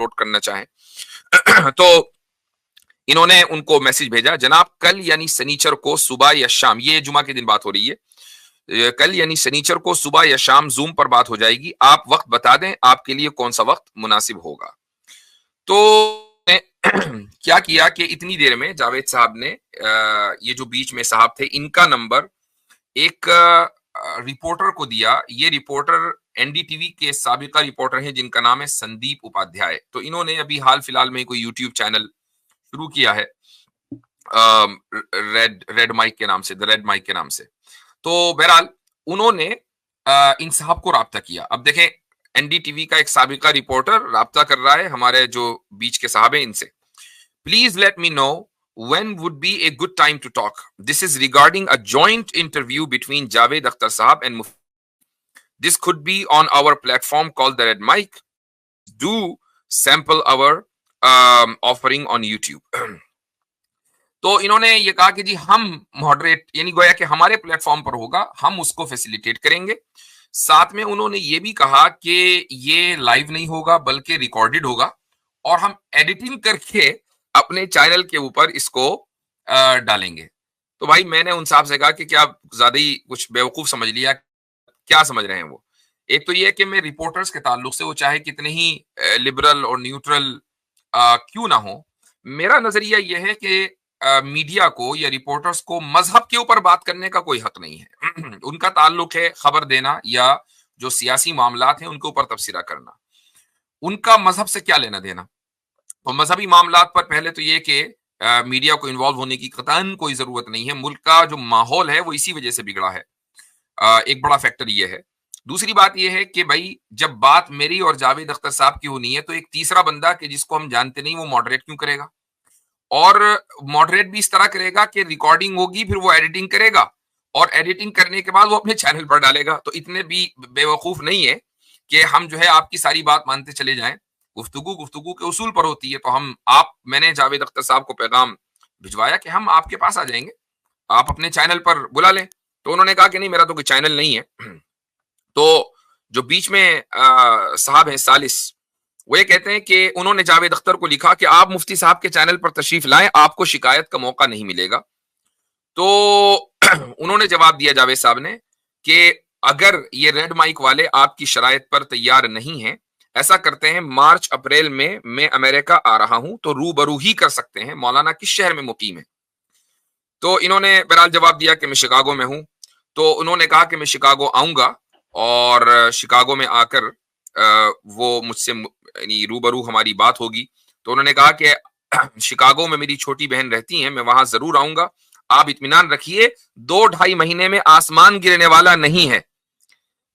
Note کرنا چاہیں تو انہوں نے ان کو میسج بھیجا، جناب کل یعنی سنیچر کو صبح یا شام، یہ جمعہ کے دن بات ہو رہی ہے، کل یعنی سنیچر کو صبح یا شام زوم پر بات ہو جائے گی، آپ وقت بتا دیں آپ کے لیے کون سا وقت مناسب ہوگا۔ تو کیا کیا کہ اتنی دیر میں جاوید صاحب نے یہ جو بیچ میں صاحب تھے ان کا نمبر ایک رپورٹر کو دیا۔ یہ reporter N D T V کے سابقہ رپورٹر ہیں جن کا نام ہے سندیپ اپادھیائے۔ تو انہوں نے ابھی حال فی الحال میں کوئی یوٹیوب چینل شروع کیا ہے ریڈ مائک کے نام سے، دا ریڈ مائک کے نام سے۔ تو بہرحال انہوں نے ان صاحب کو رابطہ کیا۔ اب دیکھیں این ڈی ٹی وی کا ایک سابقہ رپورٹر رابطہ کر رہا ہے ہمارے جو بیچ کے صاحب ہیں ان سے، please let me know when would be a good time to talk. This is regarding a joint interview between Javed Akhtar Sahab and Mufti. This could be on our platform called the Red Mic. Do sample our offering on YouTube. تو انہوں نے یہ کہا کہ جی ہم moderate, یعنی گویا کہ ہمارے پلیٹ فارم پر ہوگا، ہم اس کو فیسیلیٹیٹ کریں گے۔ ساتھ میں انہوں نے یہ بھی کہا کہ یہ لائیو نہیں ہوگا بلکہ ریکارڈڈ ہوگا، اور ہم ایڈیٹنگ کر کے اپنے چینل کے اوپر اس کو ڈالیں گے۔ تو بھائی میں نے ان صاحب سے کہا کہ کیا زیادہ ہی کچھ بیوقوف سمجھ لیا؟ کیا سمجھ رہے ہیں وہ؟ ایک تو یہ کہ میں رپورٹرز کے تعلق سے وہ چاہے کتنے ہی لبرل اور نیوٹرل کیوں نہ ہو، میرا نظریہ یہ ہے کہ میڈیا کو یا رپورٹرز کو مذہب کے اوپر بات کرنے کا کوئی حق نہیں ہے۔ ان کا تعلق ہے خبر دینا یا جو سیاسی معاملات ہیں ان کے اوپر تبصرہ کرنا، ان کا مذہب سے کیا لینا دینا۔ تو مذہبی معاملات پر پہلے تو یہ کہ میڈیا کو انوالو ہونے کی قطعاً کوئی ضرورت نہیں ہے، ملک کا جو ماحول ہے وہ اسی وجہ سے بگڑا ہے، ایک بڑا فیکٹر یہ ہے۔ دوسری بات یہ ہے کہ بھائی جب بات میری اور جاوید اختر صاحب کی ہونی ہے تو ایک تیسرا بندہ کہ جس کو ہم جانتے نہیں وہ ماڈریٹ کیوں کرے گا؟ اور ماڈریٹ بھی اس طرح کرے گا کہ ریکارڈنگ ہوگی پھر وہ ایڈیٹنگ کرے گا، اور ایڈیٹنگ کرنے کے بعد وہ اپنے چینل پر ڈالے گا۔ تو اتنے بھی بے وقوف نہیں ہے کہ ہم جو ہے آپ کی ساری بات مانتے چلے جائیں۔ گفتگو کے اصول پر ہوتی ہے۔ تو میں نے جاوید اختر صاحب کو پیغام بھجوایا کہ ہم آپ کے پاس آ جائیں گے، آپ اپنے چینل پر بلا لیں۔ تو انہوں نے کہا کہ نہیں میرا تو کوئی چینل نہیں ہے۔ تو جو بیچ میں صاحب ہیں سالس، وہ یہ کہتے ہیں کہ انہوں نے جاوید اختر کو لکھا کہ آپ مفتی صاحب کے چینل پر تشریف لائیں، آپ کو شکایت کا موقع نہیں ملے گا۔ تو انہوں نے جواب دیا جاوید صاحب نے کہ اگر یہ ریڈ مائک والے آپ کی شرائط پر تیار نہیں ہیں، ایسا کرتے ہیں مارچ اپریل میں امریکہ آ رہا ہوں تو روبرو ہی کر سکتے ہیں، مولانا کس شہر میں مقیم ہے؟ تو انہوں نے بہرحال جواب دیا کہ میں شکاگو میں ہوں۔ تو انہوں نے کہا کہ میں شکاگو آؤں گا اور شکاگو میں آ کر وہ مجھ سے یعنی روبرو ہماری بات ہوگی۔ تو انہوں نے کہا کہ شکاگو میں میری چھوٹی بہن رہتی ہیں، میں وہاں ضرور آؤں گا، آپ اطمینان رکھیے 2-2.5 مہینے میں آسمان گرنے والا نہیں ہے۔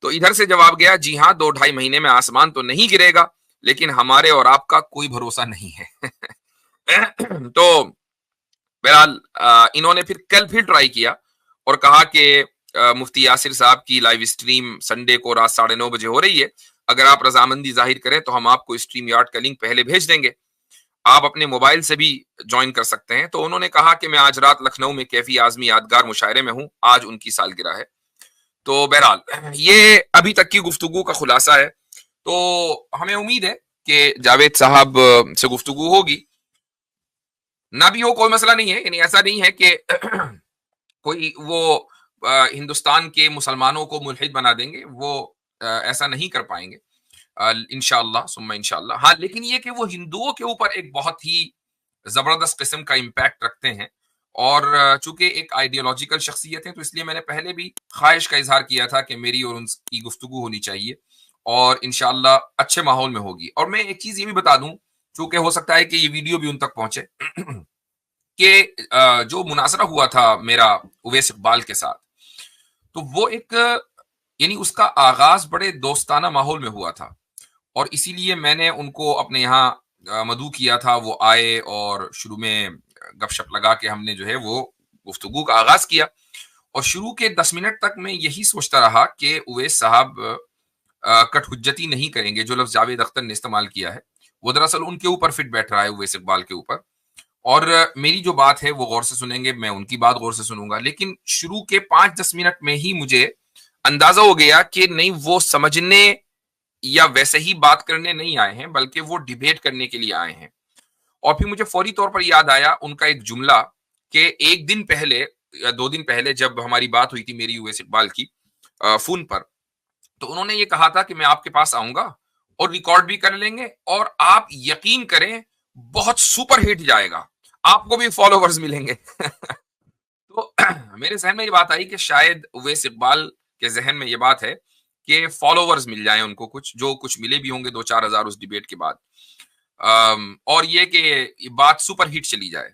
تو ادھر سے جواب گیا جی ہاں 2-2.5 مہینے میں آسمان تو نہیں گرے گا، لیکن ہمارے اور آپ کا کوئی بھروسہ نہیں ہے۔ تو بہرحال انہوں نے کل پھر ٹرائی کیا اور کہا کہ مفتی یاسر صاحب کی لائیو اسٹریم سنڈے کو رات 9:30 بجے ہو رہی ہے، اگر آپ رضامندی ظاہر کریں تو ہم آپ کو اسٹریم یارڈ کا لنک پہلے بھیج دیں گے، آپ اپنے موبائل سے بھی جوائن کر سکتے ہیں۔ تو انہوں نے کہا کہ میں آج رات لکھنؤ میں کیفی اعظمی یادگار مشاعرے میں ہوں، آج ان کی سالگرہ ہے۔ تو بہرحال یہ ابھی تک کی گفتگو کا خلاصہ ہے۔ تو ہمیں امید ہے کہ جاوید صاحب سے گفتگو ہوگی، نہ بھی ہو کوئی مسئلہ نہیں ہے، یعنی ایسا نہیں ہے کہ کوئی وہ ہندوستان کے مسلمانوں کو ملحد بنا دیں گے، وہ ایسا نہیں کر پائیں گے انشاءاللہ ثم انشاءاللہ۔ ہاں لیکن یہ کہ وہ ہندوؤں کے اوپر ایک بہت ہی زبردست قسم کا امپیکٹ رکھتے ہیں، اور چونکہ ایک آئیڈیالوجیکل شخصیت ہے تو اس لیے میں نے پہلے بھی خواہش کا اظہار کیا تھا کہ میری اور ان کی گفتگو ہونی چاہیے، اور انشاءاللہ اچھے ماحول میں ہوگی۔ اور میں ایک چیز یہ بھی بتا دوں، چونکہ ہو سکتا ہے کہ یہ ویڈیو بھی ان تک پہنچے، کہ جو مناظرہ ہوا تھا میرا اویس اقبال کے ساتھ، تو وہ ایک یعنی اس کا آغاز بڑے دوستانہ ماحول میں ہوا تھا، اور اسی لیے میں نے ان کو اپنے یہاں مدعو کیا تھا، وہ آئے اور شروع میں گپ شپ لگا کے ہم نے جو ہے وہ گفتگو کا آغاز کیا، اور شروع کے 10 منٹ تک میں یہی سوچتا رہا کہ اویس صاحب کٹ حجتی نہیں کریں گے۔ جو لفظ جاوید اختر نے استعمال کیا ہے وہ دراصل ان کے اوپر فٹ بیٹھ رہا ہے، اویس اقبال کے اوپر، اور میری جو بات ہے وہ غور سے سنیں گے، میں ان کی بات غور سے سنوں گا۔ لیکن شروع کے 5-10 منٹ میں ہی مجھے اندازہ ہو گیا کہ نہیں وہ سمجھنے یا ویسے ہی بات کرنے نہیں آئے ہیں بلکہ وہ ڈیبیٹ کرنے کے لیے آئے ہیں. اور پھر مجھے فوری طور پر یاد آیا ان کا ایک جملہ کہ ایک دن پہلے یا 2 دن پہلے جب ہماری بات ہوئی تھی میری اویس اقبال کی فون پر، تو انہوں نے یہ کہا تھا کہ میں آپ کے پاس آؤں گا اور ریکارڈ بھی کر لیں گے، اور آپ یقین کریں بہت سپر ہٹ جائے گا، آپ کو بھی فالوورز ملیں گے. تو میرے ذہن میں یہ بات آئی کہ شاید اویس اقبال کے ذہن میں یہ بات ہے کہ فالوورز مل جائیں ان کو، کچھ ملے بھی ہوں گے 2-4 ہزار اس ڈیبیٹ کے بعد، اور یہ کہ بات سپر ہٹ چلی جائے.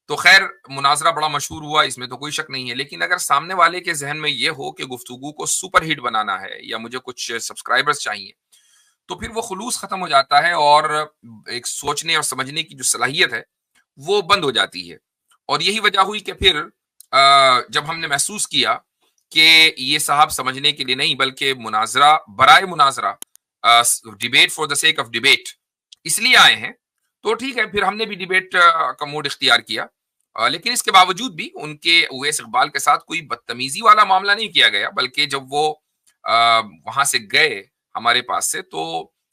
تو خیر مناظرہ بڑا مشہور ہوا، اس میں تو کوئی شک نہیں ہے، لیکن اگر سامنے والے کے ذہن میں یہ ہو کہ گفتگو کو سپر ہٹ بنانا ہے یا مجھے کچھ سبسکرائبرز چاہیے، تو پھر وہ خلوص ختم ہو جاتا ہے اور ایک سوچنے اور سمجھنے کی جو صلاحیت ہے وہ بند ہو جاتی ہے. اور یہی وجہ ہوئی کہ پھر جب ہم نے محسوس کیا کہ یہ صاحب سمجھنے کے لیے نہیں بلکہ مناظرہ برائے مناظرہ، debate for the sake of debate اس لیے آئے ہیں، تو ٹھیک ہے پھر ہم نے بھی ڈیبیٹ کا موڈ اختیار کیا. لیکن اس کے باوجود بھی ان کے اویس اقبال کے ساتھ کوئی بدتمیزی والا معاملہ نہیں کیا گیا، بلکہ جب وہ وہاں سے گئے ہمارے پاس سے تو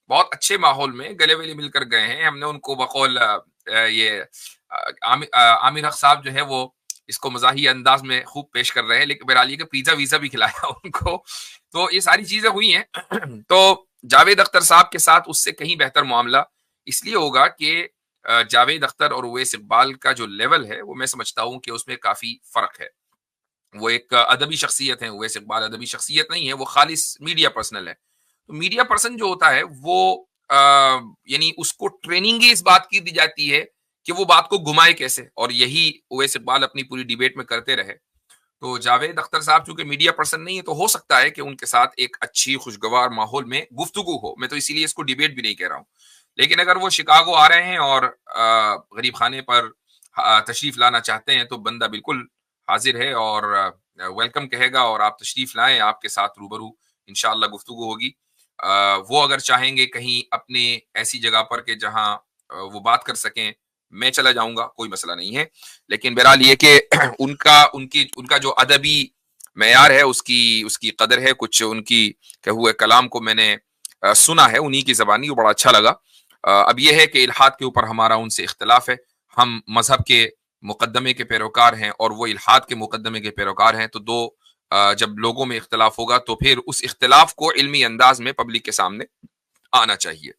بہت اچھے ماحول میں گلے ویلے مل کر گئے ہیں. ہم نے ان کو بقول یہ عامر حق صاحب جو ہے وہ اس کو مزاحیہ انداز میں خوب پیش کر رہے ہیں، لیکن بہرحال یہ کہ پیزا ویزا بھی کھلایا ان کو. تو یہ ساری چیزیں ہوئی ہیں. تو جاوید اختر صاحب کے ساتھ اس سے کہیں بہتر معاملہ اس لیے ہوگا کہ جاوید اختر اور اویس اقبال کا جو لیول ہے وہ میں سمجھتا ہوں کہ اس میں کافی فرق ہے. وہ ایک ادبی شخصیت ہے، اویس اقبال ادبی شخصیت نہیں ہے، وہ خالص میڈیا پرسنل ہے. تو میڈیا پرسن جو ہوتا ہے وہ یعنی اس کو ٹریننگ ہی اس بات کی دی جاتی ہے کہ وہ بات کو گھمائے کیسے، اور یہی اویس اقبال اپنی پوری ڈیبیٹ میں کرتے رہے. تو جاوید اختر صاحب چونکہ میڈیا پرسن نہیں ہے تو ہو سکتا ہے کہ ان کے ساتھ ایک اچھی خوشگوار ماحول میں گفتگو ہو، میں تو اسی لیے اس کو ڈیبیٹ بھی نہیں کہہ رہا ہوں. لیکن اگر وہ شکاگو آ رہے ہیں اور غریب خانے پر تشریف لانا چاہتے ہیں تو بندہ بالکل حاضر ہے اور ویلکم کہے گا، اور آپ تشریف لائیں، آپ کے ساتھ روبرو انشاءاللہ گفتگو ہوگی. وہ اگر چاہیں گے کہیں اپنے ایسی جگہ پر کہ جہاں وہ بات کر سکیں، میں چلا جاؤں گا، کوئی مسئلہ نہیں ہے. لیکن بہرحال یہ کہ ان کا جو ادبی معیار ہے اس کی قدر ہے. کچھ ان کی کہ ہوئے کلام کو میں نے سنا ہے انہی کی زبانی، وہ بڑا اچھا لگا. اب یہ ہے کہ الحاد کے اوپر ہمارا ان سے اختلاف ہے، ہم مذہب کے مقدمے کے پیروکار ہیں اور وہ الحاد کے مقدمے کے پیروکار ہیں. تو دو جب لوگوں میں اختلاف ہوگا تو پھر اس اختلاف کو علمی انداز میں پبلک کے سامنے آنا چاہیے.